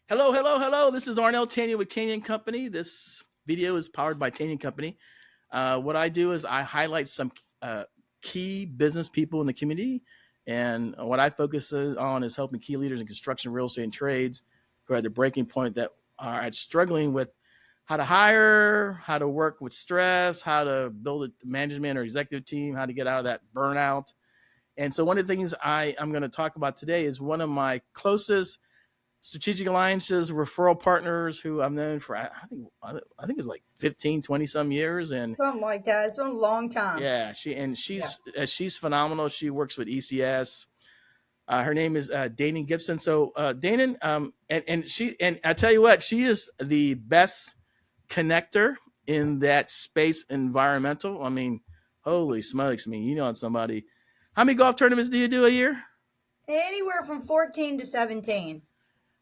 Hello, hello, hello. This is Arnel Tanyag with Tanyag Company. This video is powered by Tanyag Company. What I do is I highlight some key business people in the community. And what I focus on is helping key leaders in construction, real estate, and trades who are at the breaking point that are struggling with how to hire, how to work with stress, how to build a management or executive team, how to get out of that burnout. And so one of the things I'm going to talk about today is one of my closest strategic alliances, referral partners who I've known for, I think it's like 15, 20 some years. And Something like that. It's been a long time. yeah, she's phenomenal. She works with ECS. Her name is Dainan Gibson. So Dainan, and I tell you what, she is the best connector in that space environmental. I mean, holy smokes, you know somebody. How many golf tournaments do you do a year? Anywhere from 14 to 17.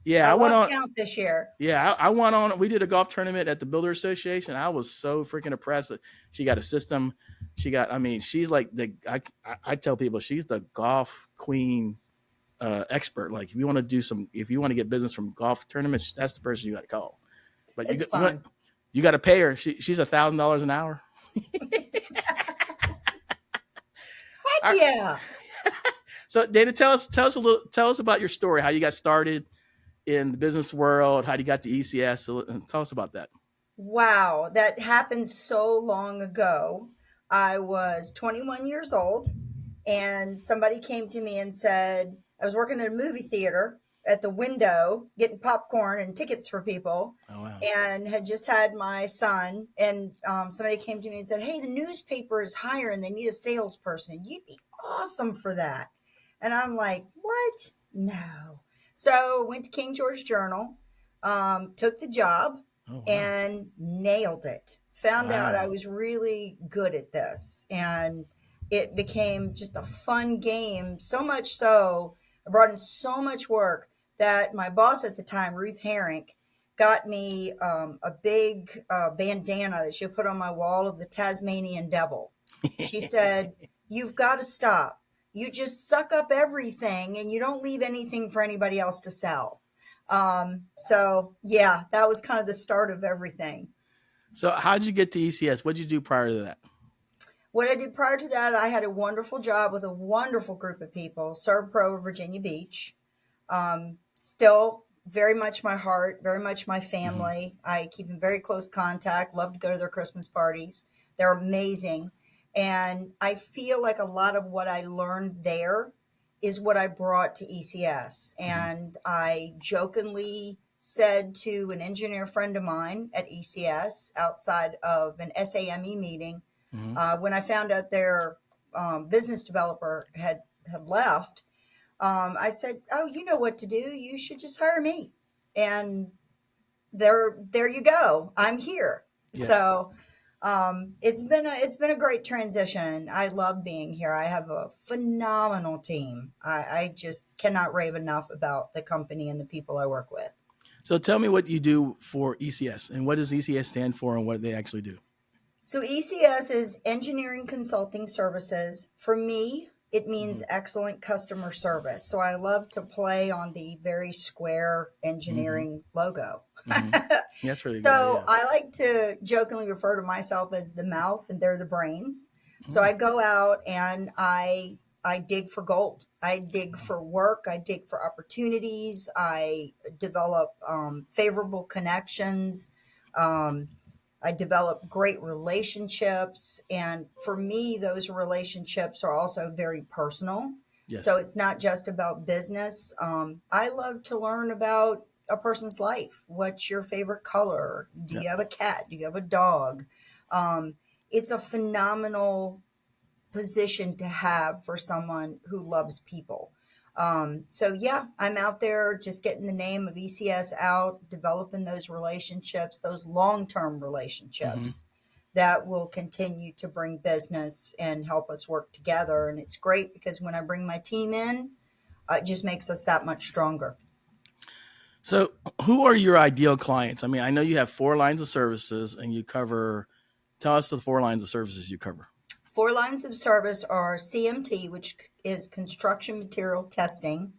Yeah, I I went lost on. count this year. Yeah, I went on. We did a golf tournament at the Builder Association. I was so freaking impressed. She got a system. She's like I tell people she's the golf queen expert. Like if you want to get business from golf tournaments, that's the person you got to call. But It's fun. you got to pay her. She's $1,000 an hour. Heck yeah. So Dana, tell us about your story, how you got started in the business world, how you got to ECS. So, tell us about that. Wow. That happened so long ago. I was 21 years old, and somebody came to me and said, I was working at a movie theater at the window getting popcorn and tickets for people. Oh wow. And had just had my son, and somebody came to me and said, hey, the newspaper is hiring and they need a salesperson. You'd be awesome for that. And I'm like, what? No. So went to King George Journal, took the job, Oh wow. and nailed it. Found out I Wow. was really good at this, and it became just a fun game. So much so, I brought in so much work that my boss at the time, Ruth Herrick, got me a big bandana that she put on my wall of the Tasmanian devil. She said, you've got to stop. You just suck up everything and you don't leave anything for anybody else to sell. So yeah, that was kind of the start of everything. So how did you get to ECS? What did you do prior to that? What I did prior to that, I had a wonderful job with a wonderful group of people, Servpro, Virginia Beach. Still very much my heart, very much my family. Mm-hmm. I keep in very close contact, love to go to their Christmas parties. They're amazing. And I feel like a lot of what I learned there is what I brought to ECS. And I jokingly said to an engineer friend of mine at ECS outside of an SAME meeting, when I found out their business developer had left, I said, oh, you know what to do. You should just hire me. And there you go. I'm here. Yeah. So it's been a great transition. I love being here. I have a phenomenal team. I just cannot rave enough about the company and the people I work with. So tell me what you do for ECS and what does ECS stand for and what do they actually do? So ECS is Engineering Consulting Services. For me, it means excellent customer service. So I love to play on the very square engineering logo. That's really good. So I like to jokingly refer to myself as the mouth and they're the brains. So I go out and I dig for gold. I dig for work. I dig for opportunities. I develop favorable connections. I develop great relationships. And for me, those relationships are also very personal. Yes. So it's not just about business. I love to learn about a person's life. What's your favorite color? Do you have a cat? Do you have a dog? It's a phenomenal position to have for someone who loves people. So yeah, I'm out there just getting the name of ECS out, developing those relationships, those long-term relationships that will continue to bring business and help us work together. And it's great because when I bring my team in, it just makes us that much stronger. So who are your ideal clients? I mean, I know you have 4 lines of services and you cover, tell us the 4 lines of services you cover. 4 lines of service are CMT, which is construction material testing,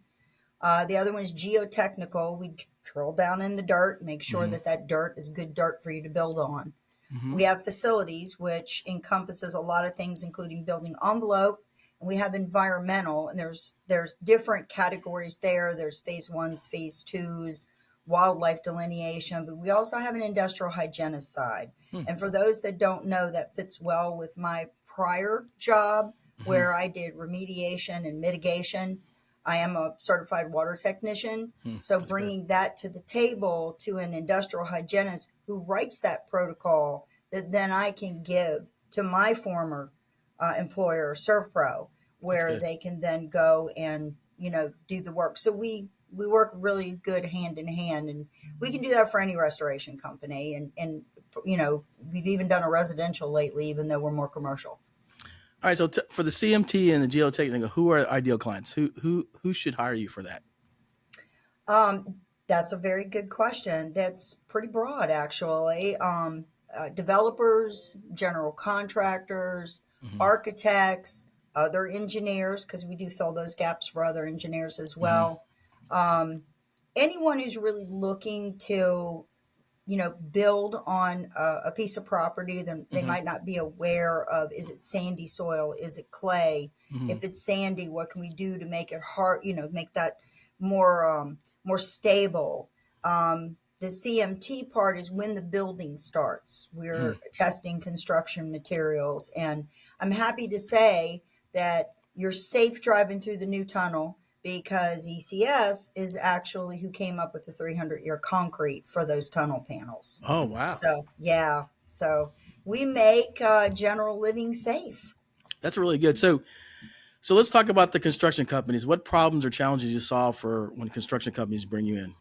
The other one is geotechnical. We drill down in the dirt, make sure Mm-hmm. that that dirt is good dirt for you to build on. Mm-hmm. We have facilities, which encompasses a lot of things, including building envelope. And we have environmental, and there's different categories there. There's phase ones, phase twos, wildlife delineation, but we also have an industrial hygienist side. And for those that don't know, that fits well with my prior job Mm-hmm. where I did remediation and mitigation. I am a certified water technician. So That's good. bringing that to the table to an industrial hygienist who writes that protocol that then I can give to my former employer, ServPro, That's where good. they can then go and do the work. So we work really good hand in hand, and we can do that for any restoration company. And we've even done a residential lately, even though we're more commercial. All right. So for the CMT and the geotechnical, who are ideal clients? Who should hire you for that? That's a very good question. That's pretty broad, actually. Developers, general contractors, Mm-hmm. architects, other engineers, because we do fill those gaps for other engineers as Mm-hmm. well. Um, Anyone who's really looking to build on a piece of property, then they Mm-hmm. might not be aware of, is it sandy soil? Is it clay? Mm-hmm. If it's sandy, what can we do to make it hard, make that more stable? The CMT part is when the building starts. Mm-hmm. We're testing construction materials. And I'm happy to say that you're safe driving through the new tunnel because ECS is actually who came up with the 300-year concrete for those tunnel panels. Oh wow, So, yeah. So we make general living safe. that's really good. So let's talk about the construction companies. What problems or challenges you solve for when construction companies bring you in?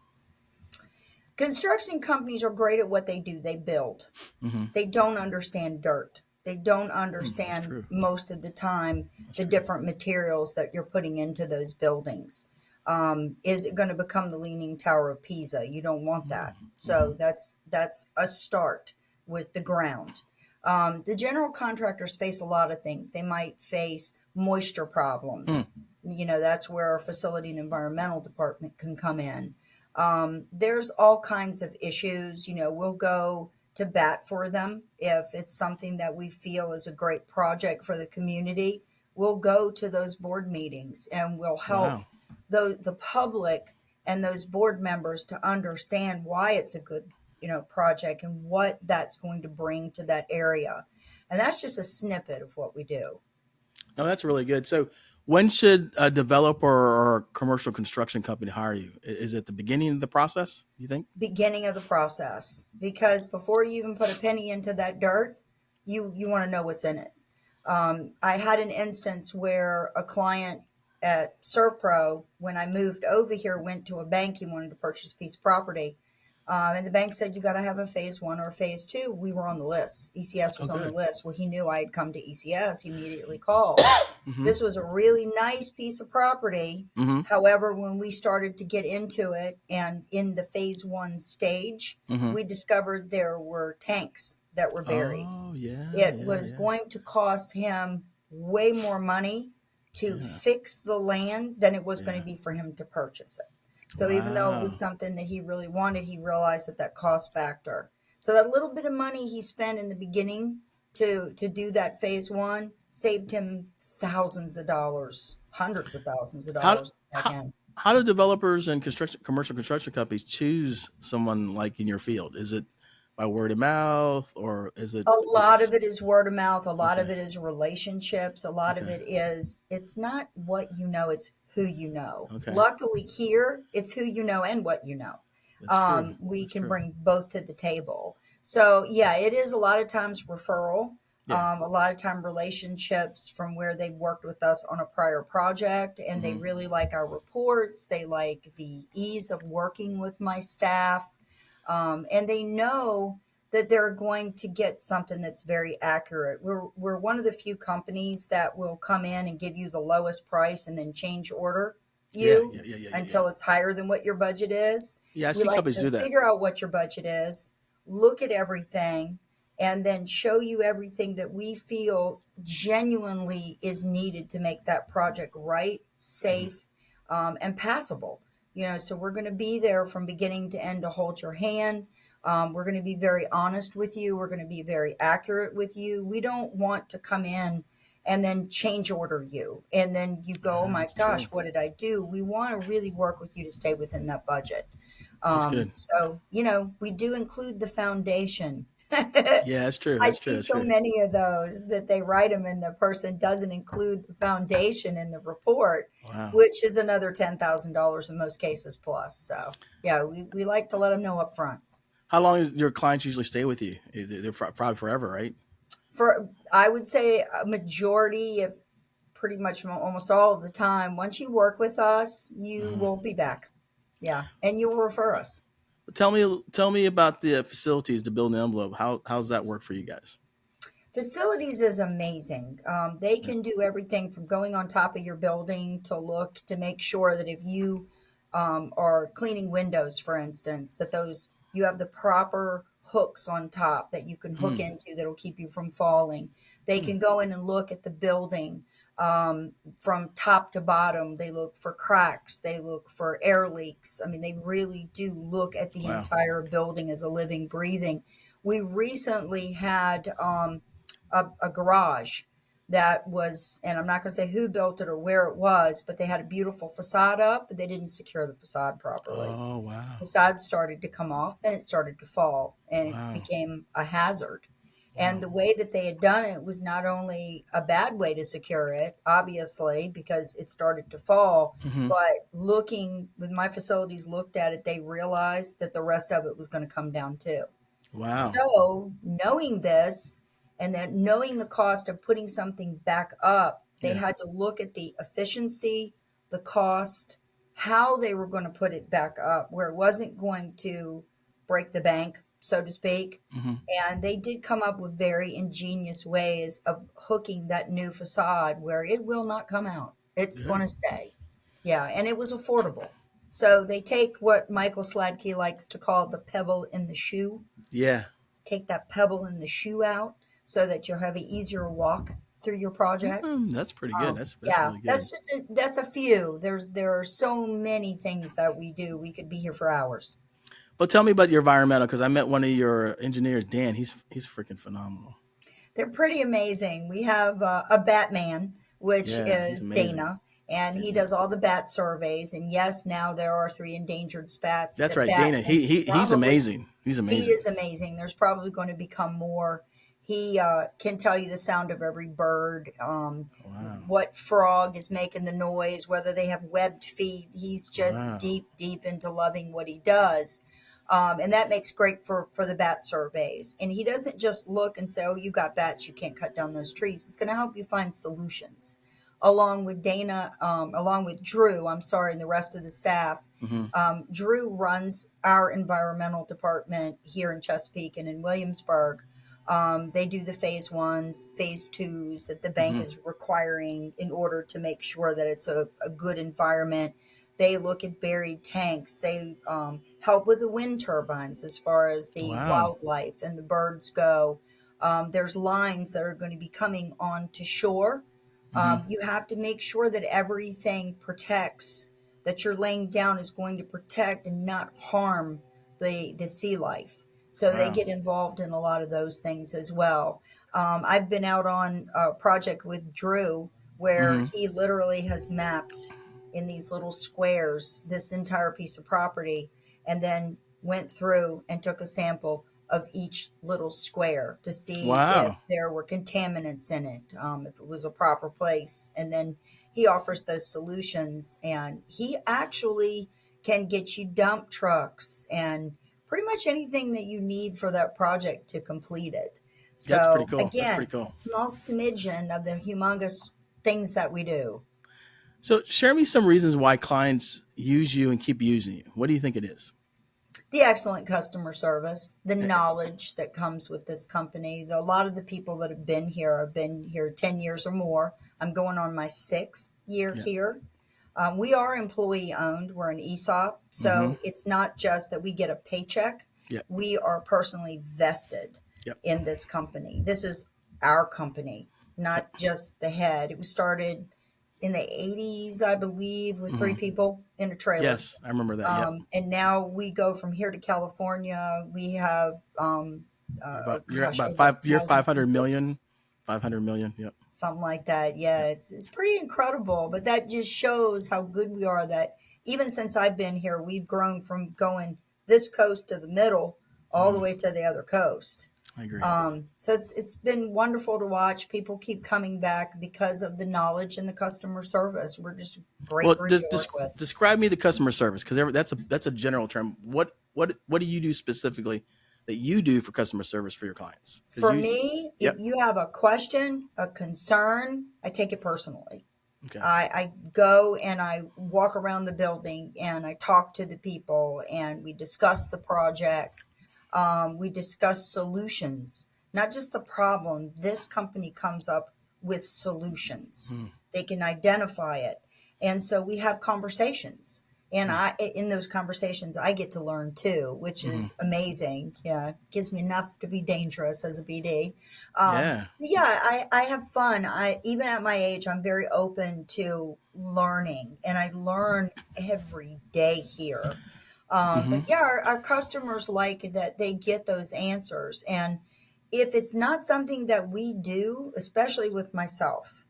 Construction companies are great at what they do. They build. Mm-hmm. They don't understand dirt. They don't That's understand true. most of the time That's the true. different materials that you're putting into those buildings. Is it going to become the Leaning Tower of Pisa? You don't want that. Mm-hmm. So that's a start with the ground. The general contractors face a lot of things. They might face moisture Hmm. problems. That's where our facility and environmental department can come in. There's all kinds of issues. We'll go to bat for them if it's something that we feel is a great project for the community. We'll go to those board meetings and we'll help Wow. the public and those board members to understand why it's a good project and what that's going to bring to that area. And that's just a snippet of what we do. No, that's really good. So when should a developer or a commercial construction company hire you? Is it the beginning of the process, you think? Beginning of the process, because before you even put a penny into that dirt, you want to know what's in it. I had an instance where a client at ServPro, when I moved over here, went to a bank. He wanted to purchase a piece of property. And the bank said, you got to have a phase one or phase two. We were on the list. ECS Oh, was on the good. list. Well, he knew I had come to ECS. He immediately called. Mm-hmm. This was a really nice piece of property. Mm-hmm. However, when we started to get into it and in the phase one stage, Mm-hmm. we discovered there were tanks that were buried. Oh yeah, It yeah, was yeah, going to cost him way more money to yeah, fix the land than it was going yeah. to be for him to purchase it. So even though it was Wow. something that he really wanted, he realized that cost factor. So that little bit of money he spent in the beginning to do that phase one saved him thousands of dollars, hundreds of thousands of How dollars back how in. how do developers and commercial construction companies choose someone like in your field? Is it by word of mouth or is it A lot it's of it is word of mouth. A lot of okay? it is relationships. A lot of Okay. it is, it's not what you know, it's who you know. Okay. Luckily, here, it's who you know and what you know. That's true. We That's can true. bring both to the table. So, yeah, it is a lot of times referral, Yeah. a lot of time relationships from where they've worked with us on a prior project and they Mm-hmm. really like our reports. They like the ease of working with my staff. And they know that they're going to get something that's very accurate. We're one of the few companies that will come in and give you the lowest price and then change order Yeah. you Yeah. Yeah. Yeah. Yeah. Yeah. until it's higher than what your budget is. Yeah. I We see like companies to do that. figure out what your budget is, look at everything, and then show you everything that we feel genuinely is needed to make that project right, Mm-hmm. safe, and passable. So we're going to be there from beginning to end to hold your hand. We're going to be very honest with you. We're going to be very accurate with you. We don't want to come in and then change order you. And then you go, oh my That's gosh, true. what did I do? We want to really work with you to stay within that budget. That's good. So, we do include the foundation. Yeah, that's true. I That's true. see That's so true. many of those that they write them and the person doesn't include the foundation in the report, Wow. which is another $10,000 in most cases plus. So, yeah, we like to let them know up front. How long do your clients usually stay with you? They're probably forever, right? I would say a majority, if pretty much almost all of the time, once you work with us, you Mhm. will be back. Yeah, and you'll refer us. Tell me about the facilities, the building envelope. How's that work for you guys? Facilities is amazing. They Yeah. can do everything from going on top of your building to look to make sure that if you are cleaning windows, for instance, that those you have the proper hooks on top that you can hook Mm, into that'll keep you from falling. They mm. can go in and look at the building from top to bottom. They look for cracks. They look for air leaks. I mean, they really do look at the Wow. entire building as a living, breathing. We recently had a garage that was, and I'm not going to say who built it or where it was, but they had a beautiful facade up, but they didn't secure the facade properly. Oh, wow. Facade started to come off, then it started to fall, and it Wow. became a hazard. And Wow. the way that they had done it was not only a bad way to secure it, obviously, because it started to fall, Hmm. but looking, when my facilities looked at it, they realized that the rest of it was going to come down too. Wow. So, knowing this and then knowing the cost of putting something back up, they Yeah. had to look at the efficiency, the cost, how they were going to put it back up, where it wasn't going to break the bank, so to speak. Hmm. And they did come up with very ingenious ways of hooking that new facade where it will not come out. It's going Good. to stay. Yeah, and it was affordable. So they take what Michael Sladkey likes to call the pebble in the shoe, Yeah. take that pebble in the shoe out so that you'll have an easier walk through your project. That's pretty good. That's Yeah, really good. that's a few. There are so many things that we do. We could be here for hours. But tell me about your environmental, because I met one of your engineers, Dan. He's freaking phenomenal. They're pretty amazing. We have a Batman, which Yeah, he's is amazing. Dana, and Yeah, he yeah. does all the bat surveys. And yes, now there are three endangered That's right, Dana. bats, and He's probably amazing. He's he amazing. is amazing. There's probably going to become more. He can tell you the sound of every bird, Wow. what frog is making the noise, whether they have webbed feet. He's just Wow. deep, deep into loving what he does. And that makes great for the bat surveys. And he doesn't just look and say, oh, you got bats, you can't cut down those trees. It's going to help you find solutions. Along with along with Drew, I'm sorry, and the rest of the staff, Hmm. Drew runs our environmental department here in Chesapeake and in Williamsburg. They do the phase ones, phase twos that the bank Hmm. is requiring in order to make sure that it's a good environment. They look at buried tanks. They help with the wind turbines as far as the Wow. wildlife and the birds go. There's lines that are going to be coming onto shore. Hmm. You have to make sure that everything protects, that you're laying down is going to protect and not harm the sea life. So they Wow. get involved in a lot of those things as well. I've been out on a project with Drew where Hmm. he literally has mapped in these little squares this entire piece of property and then went through and took a sample of each little square to see if Wow. there were contaminants in it, if it was a proper place. And then he offers those solutions, and he actually can get you dump trucks and pretty much anything that you need for that project to complete it. That's pretty So, cool. That's pretty again, cool. a small smidgen of the humongous things that we do. So share me some reasons why clients use you and keep using you. What do you think it is? The excellent customer service, the Eh, knowledge that comes with this company. A lot of the people that have been here 10 years or more. I'm going on my sixth year Yeah. here. We are employee owned. We're an ESOP. Hmm. So it's not just that we get a paycheck, Yep. we are personally vested Yep. in this company. This is our company, Yep. not just the head. It was started in the 80s, I believe, with three people in a trailer. Yes, I remember that. Yep. And now we go from here to California. We have, oh You're gosh, about over a five. You're thousand 500 people, million. 500 million. Yep. something like that. Yeah, Yep. it's pretty incredible. But that just shows how good we are. That even since I've been here, we've grown from going this coast to the middle all the Mhm. way to the other coast. I agree. So it's been wonderful to watch. People keep coming back because of the knowledge and the customer service. We're just a great Well, group to work with. describe me the customer service, because that's a general term. What do you do specifically that you do for customer service for your clients? Because For you. me, if Yep. you have a question, a concern, I take it personally. Okay. I go and I walk around the building and I talk to the people and we discuss the project. We discuss solutions, not just the problem. This company comes up with solutions. Hmm. They can identify it. And so we have conversations. And Hmm. in those conversations, I get to learn too, which Hmm. is amazing. Yeah, gives me enough to be dangerous as a BD. Yeah. Yeah, I have fun. I even at my age, I'm very open to learning, and I learn every day here. Hmm. But yeah, our customers like that they get those answers, and if it's not something that we do, especially with myself,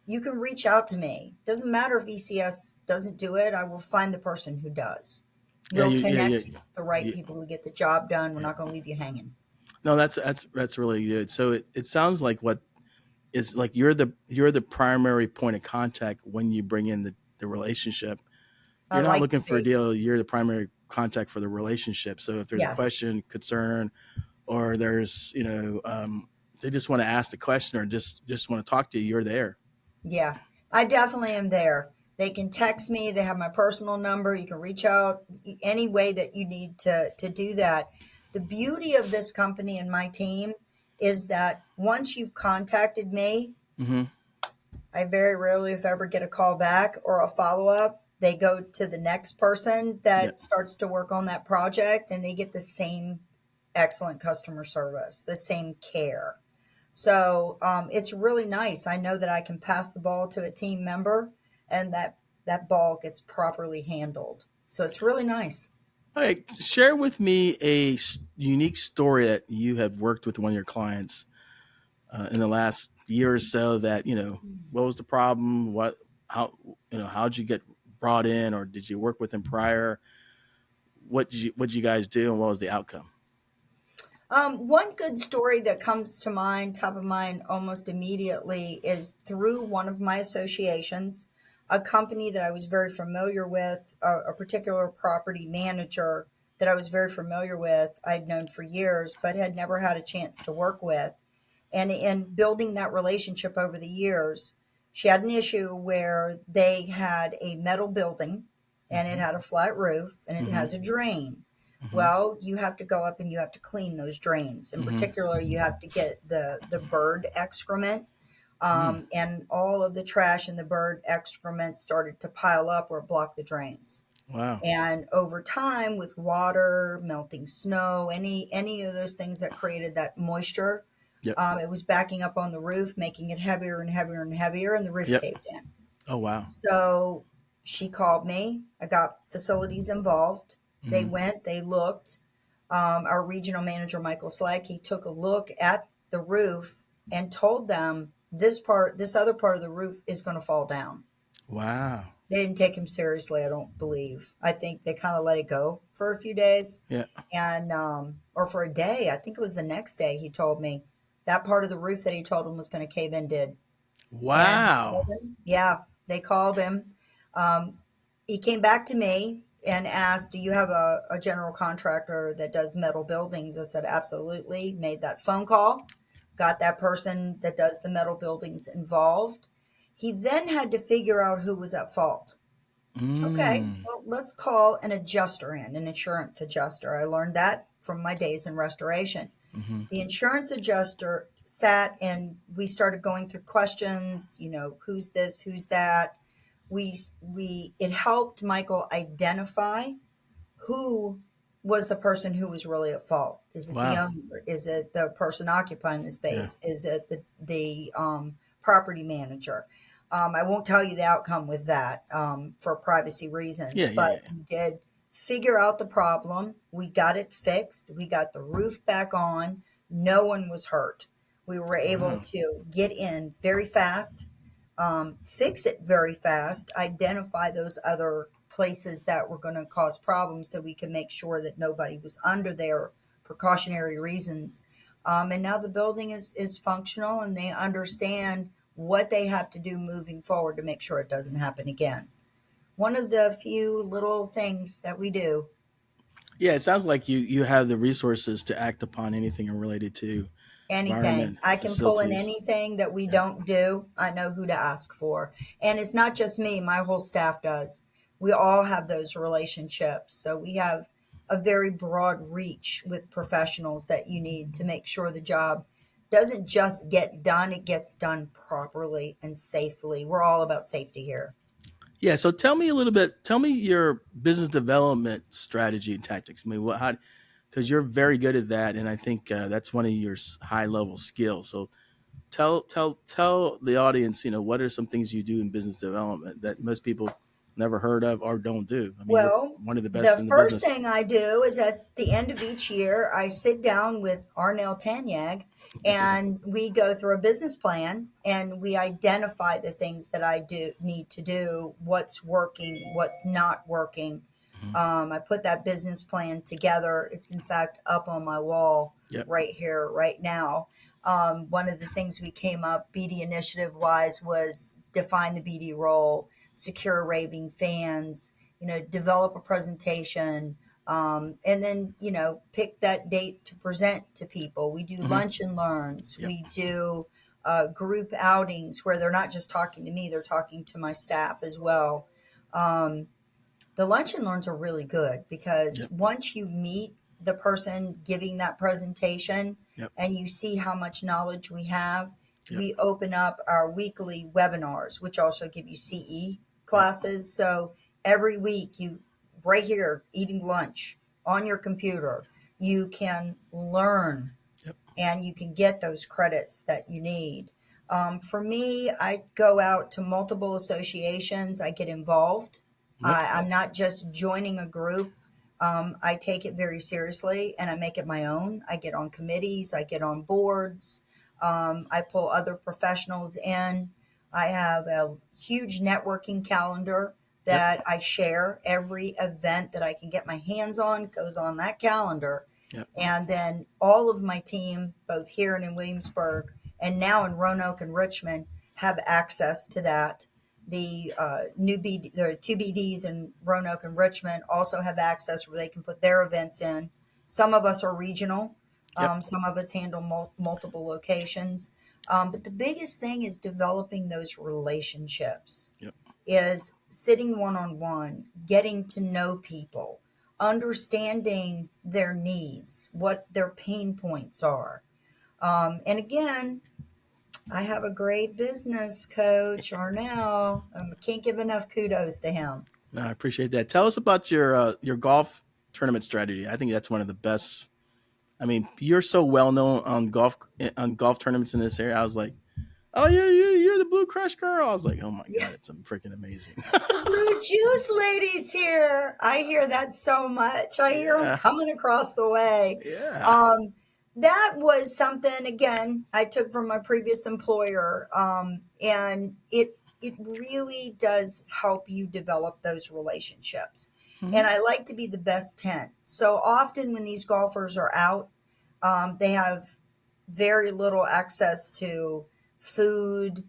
you can reach out to me. Doesn't matter if ECS doesn't do it, I will find the person who does. Yeah. We'll Yeah. connect the right Yeah. people to get the job done. We're Yeah. not going to leave you hanging. No, that's really good. So it sounds like what is like you're the primary point of contact when you bring in the relationship. I You're not like looking to for a be. deal. You're the primary contact for the relationship. So if there's a Yes. question, concern, or there's they just want to ask the question or just want to talk to you, you're there. Yeah, I definitely am there. They can text me. They have my personal number. You can reach out any way that you need to do that. The beauty of this company and my team is that once you've contacted me, Hmm. I very rarely, if ever, get a call back or a follow up. They go to the next person Yeah. that starts to work on that project and they get the same excellent customer service, the same care. So it's really nice. I know that I can pass the ball to a team member and that ball gets properly handled. So it's really nice. All right. Share with me a unique story that you have worked with one of your clients in the last year or so that, what was the problem? How, how'd you get brought in, or did you work with him prior? What did you guys do, and what was the outcome? One good story that comes to mind, top of mind almost immediately, is through one of my associations, a company that I was very familiar with, a particular property manager that I was very familiar with, I'd known for years, but had never had a chance to work with. And in building that relationship over the years, she had an issue where they had a metal building and it Hmm. had a flat roof and it Hmm. has a drain. Hmm. Well, you have to go up and you have to clean those drains. In Hmm. particular, you have to get the bird excrement, Mm. and all of the trash and the bird excrement started to pile up or block the drains. Wow. And over time, with water, melting snow, any of those things that created that moisture, Yep. it was backing up on the roof, making it heavier and heavier and heavier, and the roof Yep. caved in. Oh wow. So she called me. I got facilities involved. They Hmm. went, they looked. Our regional manager, Michael Slack, he took a look at the roof and told them this other part of the roof is going to fall down. Wow. They didn't take him seriously, I don't believe. I think they kind of let it go for a few days. Yeah. And, or for a day, I think it was the next day, he told me that part of the roof that he told him was going to cave in did. And Wow. yeah, they called him. Um, he came back to me and asked, "Do you have a general contractor that does metal buildings?" I said, "Absolutely." Made that phone call, got that person that does the metal buildings involved. He then had to figure out who was at fault. Okay, Mm. well, let's call an adjuster in, an insurance adjuster. I learned that from my days in restoration. Hmm. The insurance adjuster sat and we started going through questions, who's this, who's that. We it helped Michael identify who was the person who was really at fault. Is it the Wow. owner? Is it the person occupying the Yeah. space? Is it the property manager? I won't tell you the outcome with that for privacy Yeah, reasons, yeah, but yeah. we did figure out the problem. We got it fixed. We got the roof back on. No one was hurt. We were able Wow. to get in very fast, fix it very fast, identify those other places that were going to cause problems so we can make sure that nobody was under their precautionary reasons. And now the building is functional and they understand what they have to do moving forward to make sure it doesn't happen again. One of the few little things that we do. Yeah, it sounds like you have the resources to act upon anything related to Anything. environment, I can pull in facilities. anything that we Yeah. don't do. I know who to ask for. And it's not just me, my whole staff does. We all have those relationships. So we have a very broad reach with professionals that you need to make sure the job doesn't just get done, it gets done properly and safely. We're all about safety here. Yeah. So tell me a little bit. Tell me your business development strategy and tactics. I mean, what how because you're very good at that, and I think that's one of your high level skills. So tell the audience, what are some things you do in business development that most people never heard of or don't do. I mean, you're Well, one of the best the in the first business. thing I do is at the end of each year, I sit down with Arnel Tanyag and we go through a business plan and we identify the things that I do need to do, what's working, what's not working. Mhm. I put that business plan together. It's in fact up on my wall Yep. right here, right now. One of the things we came up BD initiative wise was define the BD role, secure raving fans, develop a presentation, and then, pick that date to present to people. We do Hmm. lunch and learns. Yep. We do group outings where they're not just talking to me, they're talking to my staff as well. Um, the lunch and learns are really good because Yep. once you meet the person giving that presentation Yep. and you see how much knowledge we have, Yep. we open up our weekly webinars, which also give you CE Yep. classes. So every week, you right here eating lunch on your computer, you can learn Yep. and you can get those credits that you need. For me, I go out to multiple associations, I get involved. Yep. I'm not just joining a group. I take it very seriously and I make it my own. I get on committees, I get on boards, I pull other professionals in. I have a huge networking calendar Yep. that I share. Every event that I can get my hands on goes on that calendar. Yep. And then all of my team, both here and in Williamsburg, and now in Roanoke and Richmond, have access to that. The the two BDs in Roanoke and Richmond also have access where they can put their events in. Some of us are regional. Yep. Some of us handle multiple locations. But the biggest thing is developing those relationships, Yep. is sitting one on one, getting to know people, understanding their needs, what their pain points are. And again, I have a great business coach, Arnel. I can't give enough kudos to him. No, I appreciate that. Tell us about your golf tournament strategy. I think that's one of the best. I mean, you're so well known on golf tournaments in this area. I was like, oh yeah, you're the Blue Crush girl. I was like, oh my Yeah, god, it's freaking amazing. the blue juice ladies here. I hear that so much. I hear them Yeah. coming across the way. Yeah. Um, that was something again I took from my previous employer, and it really does help you develop those relationships. Mhm. And I like to be the best 10. So often when these golfers are out, they have very little access to food,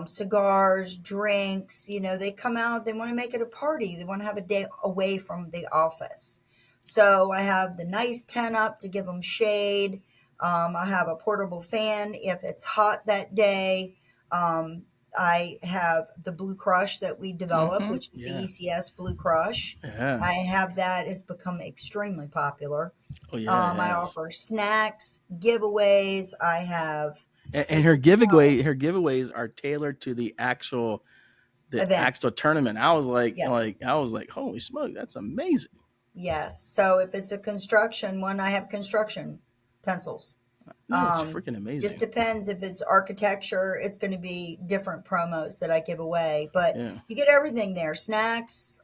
cigars, drinks. They come out, they want to make it a party. They want to have a day away from the office. So I have the nice tent up to give them shade. I have a portable fan if it's hot that day. I have the Blue Crush that we develop, Mhm. which is the Yeah. ECS Blue Crush. Yeah. I have that. It's become extremely popular. Oh yeah, it I has. offer snacks, giveaways. I have And people come, her giveaways are tailored to the event. actual tournament. Yes. I was like, holy smoke, that's amazing. Yes. So if it's a construction one, I have construction pencils. No, it's freaking Just amazing. depends if it's architecture, it's going to be different promos that I give away, but Yeah. you get everything there, snacks.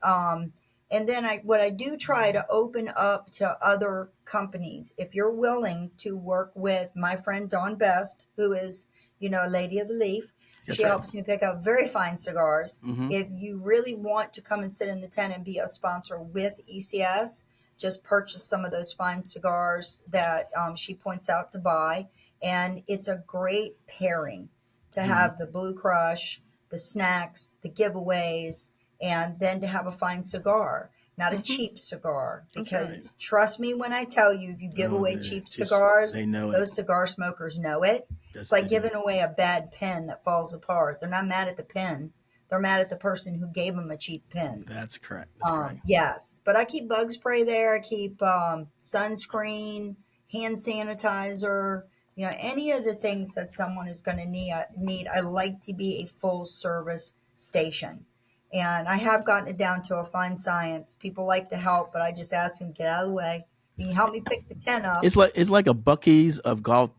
And then what I do try to open up to other companies. If you're willing to work with my friend Dawn Best, who is, a lady of the leaf, she That's right. helps me pick up very fine cigars. Mm-hmm. If you really want to come and sit in the tent and be a sponsor with ECS, just purchase some of those fine cigars that she points out to buy. And it's a great pairing to Mm-hmm. have the Blue Crush, the snacks, the giveaways, and then to have a fine cigar, not a Mm-hmm. cheap cigar. That's right. Because trust me when I tell you, if you give Oh, away they cheap just cigars, they know it. those cigar smokers know it. It's That's like they do. giving away a bad pen that falls apart. They're not mad at the pen. They're mad at the person who gave them a cheap pen. That's correct. That's correct. Yes, but I keep bug spray there. I keep sunscreen, hand sanitizer. Any of the things that someone is going to need. I like to be a full service station, and I have gotten it down to a fine science. People like to help, but I just ask them get out of the way. You can help me pick the tent up. It's like a Bucky's of golf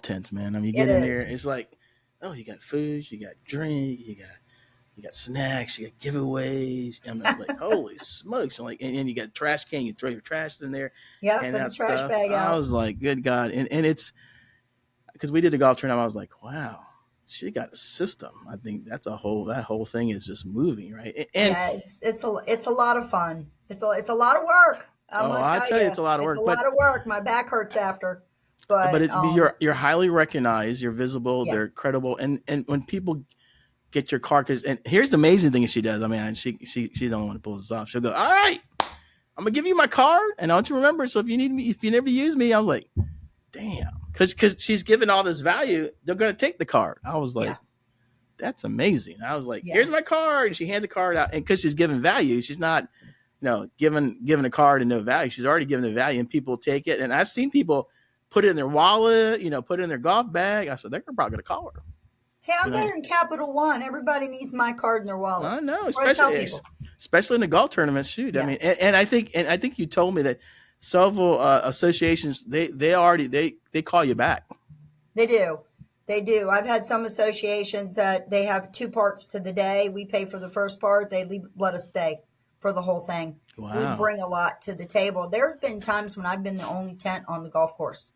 tents, man. I mean, you It get in there, is. it's like, oh, you got food, you got drink, you got snacks, you got giveaways. I'm like, holy smokes! And you got trash can, you throw your trash in there, Yep, hand put the out trash stuff. bag I out. was like, good God, and it's because we did a golf tournament. I was like, wow, she got a system. I think that whole thing is just moving right. And Yeah, it's a lot of fun. It's a lot of work. I'm oh, gonna I tell tell you, you, it's a lot of it's a work, but lot of work. My back hurts after, but but you're highly recognized, you're visible, yeah, they're credible, and when people get your car, because and here's the amazing thing that she does. I mean, she's the only one to pull this off. She'll go, all right, I'm gonna give you my card, and I want you to remember. So if you need me, if you never use me, I'm like, damn, because she's given all this value, they're gonna take the card. I was yeah, like, that's amazing. I was like, yeah. here's my card, and she hands the card out, and because she's giving value, she's not, giving a card and no value. She's already given the value, and people take it. And I've seen people put it in their wallet, put it in their golf bag. I said they're probably gonna call her. Hey, You I'm know, better than Capital One. Everybody needs my card in their wallet. I know, That's what I tell people. especially in the golf tournaments. Shoot, I Yeah, mean, and I think you told me that several associations they call you back. they do. They do. I've had some associations that they have two parts to the day. We pay for the first part. Let us stay for the whole thing. We Wow, bring a lot to the table. There have been times when I've been the only tent on the golf course.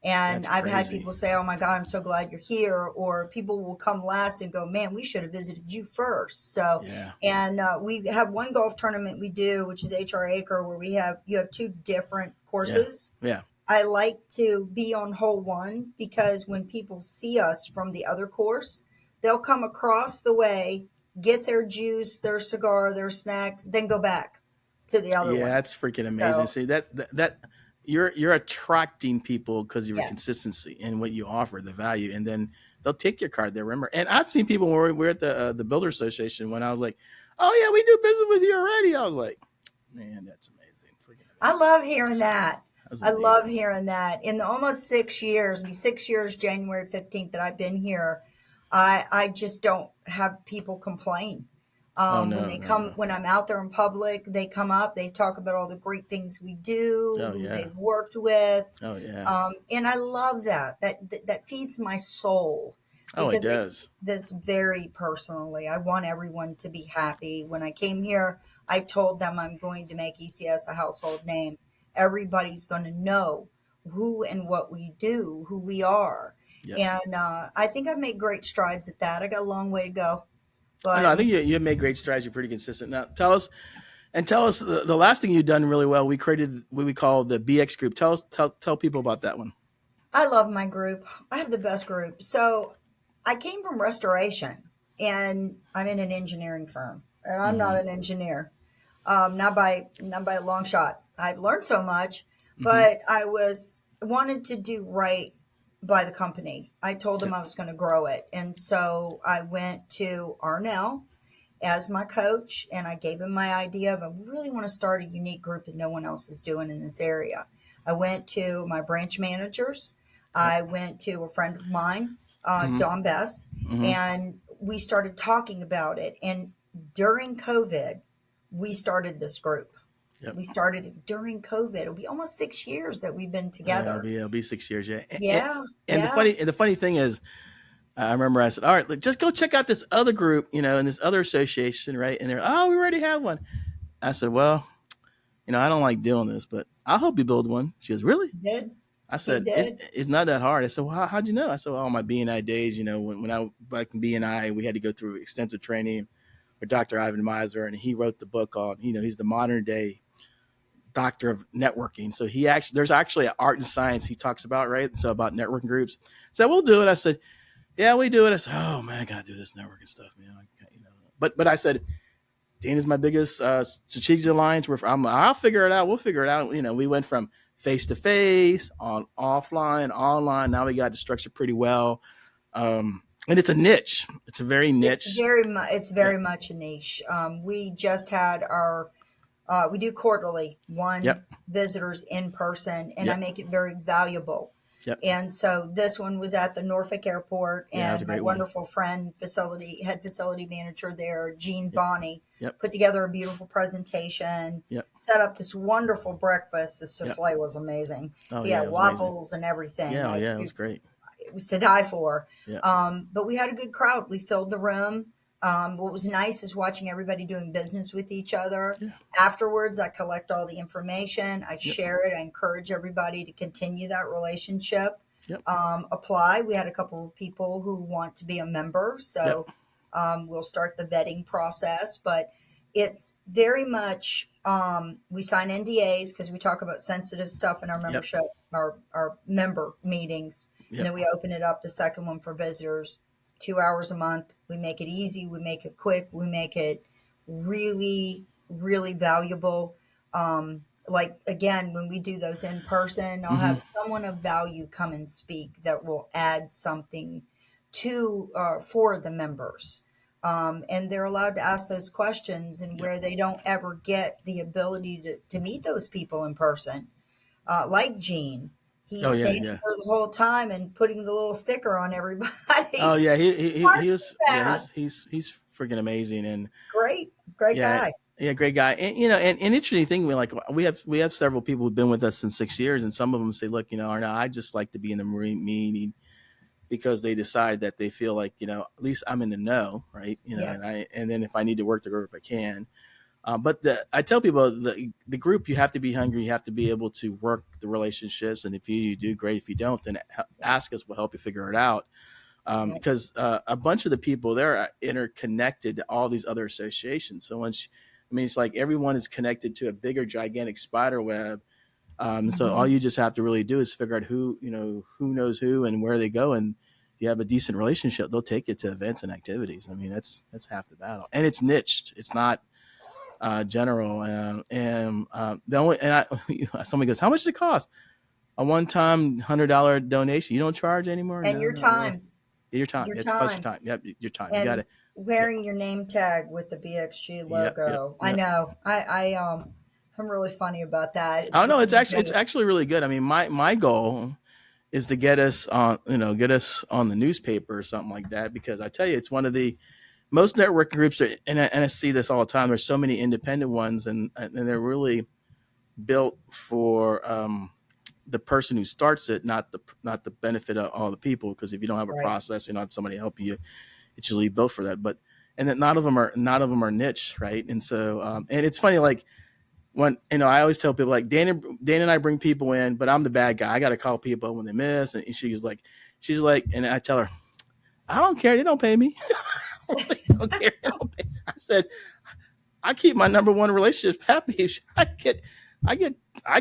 And that's I've had crazy. people say, "Oh my God, I'm so glad you're here." Or people will come last and go, "Man, we should have visited you first." So, Yeah, and we have one golf tournament we do, which is HR Acre, where you have two different yeah, courses. yeah. I like to be on hole one because when people see us from the other course, they'll come across the way, get their juice, their cigar, their snacks, then go back to the other Yeah, one. that's freaking amazing. So, See that you're attracting people because of your yes, consistency and what you offer, the value, and then they'll take your card. They remember. And I've seen people when we're at the Builder Association when I was like, "Oh yeah, we do business with you already." I was like, "Man, that's amazing, freaking I amazing. love hearing that. That's I love amazing." hearing that. In the almost 6 years, it'll be 6 years, January 15th, that I've been here, I just don't have people complain. Oh When no, they no, come, no. when I'm out there in public, they come up, they talk about all the great things we do, Oh who yeah, they've worked with. oh yeah, And I love that. That feeds my soul oh it because I take does. this very personally. I want everyone to be happy. When I came here, I told them I'm going to make ECS a household name. Everybody's going to know who and what we do, who we are. Yep. And I think I've made great strides at that. I got a long way to go, Oh no, but I think you made great strides. You're pretty consistent. Now tell us the last thing you've done really well. We created what we call the BX group. Tell people about that one. I love my group. I have the best group. So I came from restoration and I'm in an engineering firm and I'm not Mm-hmm. an engineer. Not by a long shot. I've learned so much, Mm-hmm. but I was wanted to do right by the company. I told them Yep. I was going to grow it. And so I went to Arnel as my coach and I gave him my idea of I really want to start a unique group that no one else is doing in this area. I went to my branch managers. Yep. I went to a friend of mine, Mm-hmm. Don Best, Mm-hmm. and we started talking about it. And during COVID, we started this group. Yep. We started it during COVID. It'll be almost 6 years that we've been Yeah, together. it'll be 6 years. Yeah. Yeah, And yeah, the funny thing is, I remember I said, all right, just go check out this other group, and this other association, right? And they're, oh, we already have one. I said, well, I don't like doing this, but I'll help you build one. She goes, really? he did. I He said, did. it's not that hard. I said, well, how'd you know? I said, well, all my BNI days, when I back in BNI, we had to go through extensive training with Dr. Ivan Miser, and he wrote the book on, he's the modern day doctor of networking. So there's actually an art and science he talks about, right? So about networking groups. So we'll do it. I said, yeah, we do it. I said, oh man, I gotta do this networking stuff, man. But I said, Dana's my biggest strategic alliance. I'll figure it out. We'll figure it out. We went from face to face, on offline, online. Now we got it structured pretty well. And it's a niche. It's a very niche. It's Yeah. very much a niche. We just had our we do quarterly one Yep. visitors in person, and I Yep. make it very valuable. Yep. And so this one was at the Norfolk Airport, Yeah, that was a and my great one. wonderful friend, head facility manager there, Jean Yep. Bonney, Yep. put together a beautiful presentation, Yep. set up this wonderful breakfast. The Yep. souffle was amazing. Oh He yeah, had it was amazing. waffles and everything. Yeah, yeah, it was great. It was to die for. Yeah. But we had a good crowd. We filled the room. What was nice is watching everybody doing business with each other. Yeah. Afterwards, I collect all the information. I Yep. share it. I encourage everybody to continue that relationship. Yep. Apply. We had a couple of people who want to be a member. So we'll start the vetting process. But it's very much, we sign NDAs because we talk about sensitive stuff in our membership, our member meetings. Yep. And then we open it up, the second one for visitors, 2 hours a month. We make it easy. We make it quick. We make it really, really valuable. Like again, when we do those in person, I'll have someone of value come and speak that will add something to for the members. And they're allowed to ask those questions, and where they don't ever get the ability to meet those people in person, like Gene. He's standing there the whole time and putting the little sticker on everybody. Oh yeah, he was he's freaking amazing and great guy. Yeah, great guy. And and interesting thing, we have several people who've been with us in 6 years, and some of them say, look, Arnel, I just like to be in the Marine meeting because they decide that they feel like, at least I'm in the know, right? Yes. And then if I need to work the group, I can. But I tell people the group, you have to be hungry. You have to be able to work the relationships. And if you do, great. If you don't, then ask us. We'll help you figure it out. Because a bunch of the people there are interconnected to all these other associations. So it's like everyone is connected to a bigger, gigantic spider web. So all you just have to really do is figure out who knows who and where they go. And if you have a decent relationship, they'll take you to events and activities. That's half the battle. And it's niched. It's not general. Somebody goes, how much does it cost? A one-time $100 donation. You don't charge anymore? And your time. Your time. It's plus your time. Yep, your time. And you got it. Wearing your name tag with the BXG logo. Yep. I know. I'm really funny about that. It's actually really good. My goal is to get us on the newspaper or something like that, because I tell you, it's one of the most networking groups and I see this all the time. There's so many independent ones, and they're really built for the person who starts it, not the benefit of all the people. Because if you don't have a process, have somebody help you, it's usually built for that. But and then none of them are niche, right? And so and it's funny, like when I always tell people, like Dana and I bring people in, but I'm the bad guy. I got to call people when they miss, and she's like, and I tell her, I don't care. They don't pay me. I don't care. They don't pay. I said, I keep my number one relationship happy. I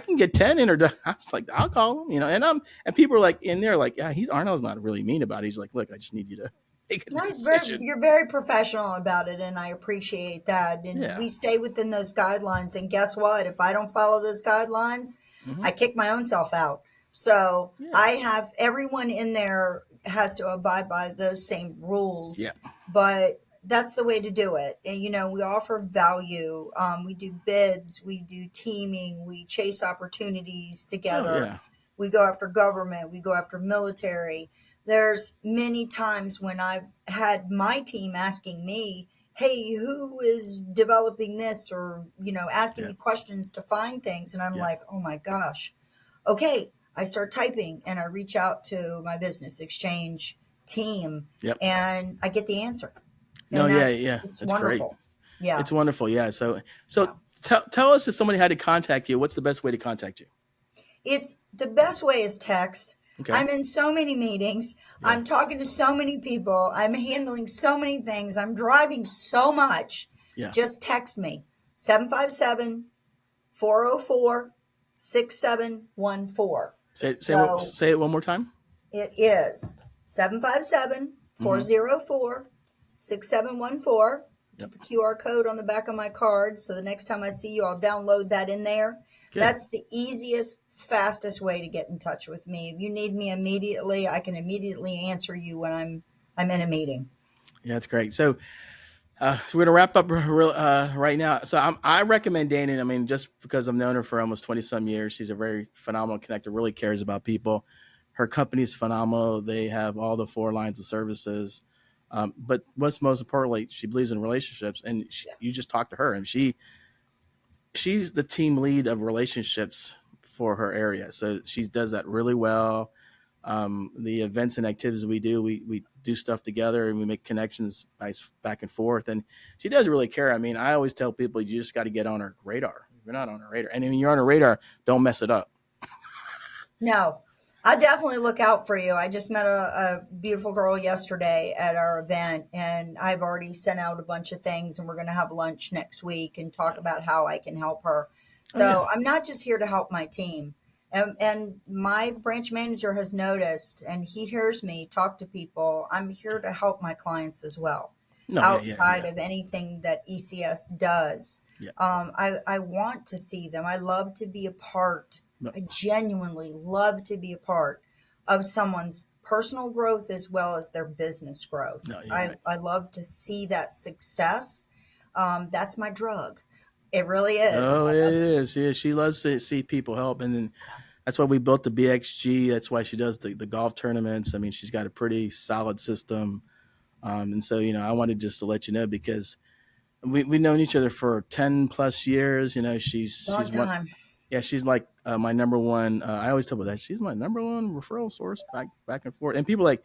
can get 10 introductions. I was like, I'll call them, and people are like, in there, like, yeah, Arnel's not really mean about it. He's like, look, I just need you to make a decision. You're very professional about it, and I appreciate that. And we stay within those guidelines. And guess what? If I don't follow those guidelines, I kick my own self out. So I have everyone in there has to abide by those same rules. Yeah. But that's the way to do it. And, we offer value. We do bids, we do teaming, we chase opportunities together. We go after government, we go after military. There's many times when I've had my team asking me, hey, who is developing this, or, asking Yeah. me questions to find things. And I'm Yeah. like, oh my gosh. Okay. I start typing and I reach out to my business exchange team Yep. and I get the answer. No, And yeah, yeah. it's That's great. wonderful. Yeah. It's wonderful. Yeah. So, Yeah. tell us, if somebody had to contact you, what's the best way to contact you? It's the best way is text. Okay. I'm in so many meetings. Yeah. I'm talking to so many people. I'm handling so many things. I'm driving so much. Yeah. Just text me 757 404 6714. So Say it one more time. it is 757 Mm-hmm. 404 6714. Yep. Keep a QR code on the back of my card. So the next time I see you, I'll download that in there. Good. That's the easiest, fastest way to get in touch with me. If you need me immediately, I can immediately answer you when I'm in a meeting. Yeah, that's great. So, we're going to wrap up right now. So I recommend Dainan. I mean, just because I've known her for almost 20 some years, she's a very phenomenal connector, really cares about people. Her company is phenomenal. They have all the 4 lines of services. But what's most importantly, she believes in relationships, and you just talk to her, and she's the team lead of relationships for her area. So she does that really well. The events and activities we do stuff together, and we make connections back and forth. And she does really care. I mean, I always tell people, you just got to get on her radar. If you're not on her radar, and when you're on her radar, don't mess it up. No, I definitely look out for you. I just met a beautiful girl yesterday at our event, and I've already sent out a bunch of things, and we're going to have lunch next week and talk about how I can help her. Oh, yeah. So I'm not just here to help my team. And my branch manager has noticed, and he hears me talk to people. I'm here to help my clients as well, No, outside of anything that ECS does. Yeah. I want to see them. I love to be a part. No. I genuinely love to be a part of someone's personal growth as well as their business growth. No, I love to see that success. That's my drug. It really is. Oh, it is. Yeah, she loves to see people help, and then that's why we built the BXG. That's why she does the golf tournaments. I mean, she's got a pretty solid system. And so, I wanted just to let you know, because we've known each other for 10 plus years. She's Long one. time. Yeah, she's like my number one. I always tell people that she's my number one referral source back and forth. And people are like,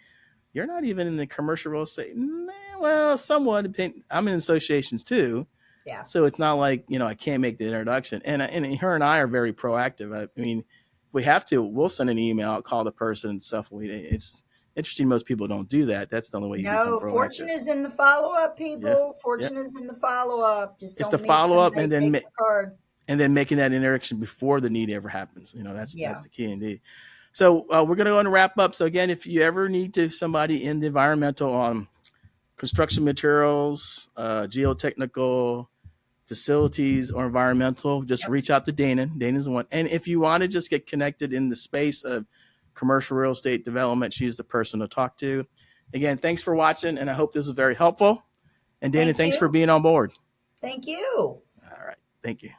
you're not even in the commercial real estate. Nah, well, somewhat. I'm in associations too. Yeah. So it's not like, I can't make the introduction. And her and I are very proactive. I mean, if we have to, we'll send an email, call the person and stuff. It's interesting. Most people don't do that. That's the only way you become proactive. Fortune is in the follow-up, people. Yeah. Fortune is in the follow-up. Just it's don't the follow-up, and then the card. And then making that interaction before the need ever happens. That's the key indeed. So we're going to go and wrap up. So again, if you ever need somebody in the environmental, construction materials, geotechnical, facilities, or environmental, just reach out to Dainan. Dainan's the one. And if you want to just get connected in the space of commercial real estate development, she's the person to talk to. Again, thanks for watching, and I hope this was very helpful. And Dainan, thanks for being on board. Thank you. All right. Thank you.